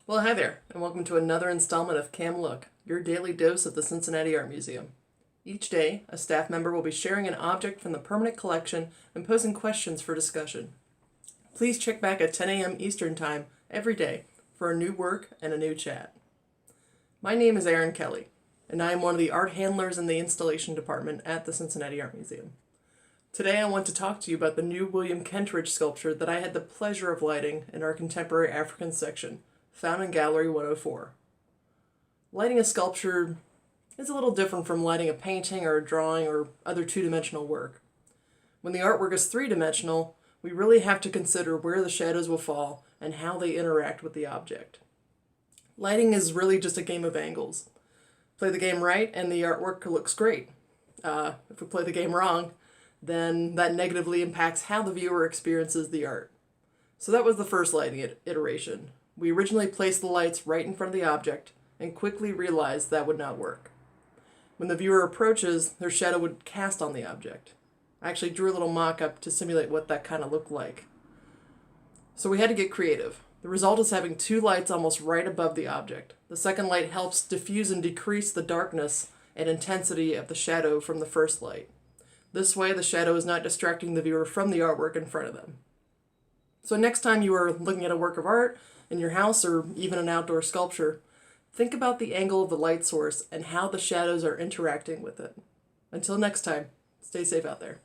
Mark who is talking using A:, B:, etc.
A: Well, hi there, and welcome to another installment of Cam Look, your daily dose of the Cincinnati Art Museum. Each day, a staff member will be sharing an object from the permanent collection and posing questions for discussion. Please check back at 10 a.m. Eastern Time every day for a new work and a new chat. My name is Erin Kelley, and I am one of the art handlers in the installation department at the Cincinnati Art Museum. Today I want to talk to you about the new William Kentridge sculpture that I had the pleasure of lighting in our Contemporary African section, found in Gallery 104. Lighting a sculpture is a little different from lighting a painting or a drawing or other two-dimensional work. When the artwork is three-dimensional, we really have to consider where the shadows will fall and how they interact with the object. Lighting is really just a game of angles. Play the game right and the artwork looks great. If we play the game wrong, then that negatively impacts how the viewer experiences the art. So that was the first lighting iteration. We originally placed the lights right in front of the object and quickly realized that would not work. When the viewer approaches, their shadow would cast on the object. I actually drew a little mock-up to simulate what that kind of looked like. So we had to get creative. The result is having two lights almost right above the object. The second light helps diffuse and decrease the darkness and intensity of the shadow from the first light. This way, the shadow is not distracting the viewer from the artwork in front of them. So next time you are looking at a work of art in your house or even an outdoor sculpture, think about the angle of the light source and how the shadows are interacting with it. Until next time, stay safe out there.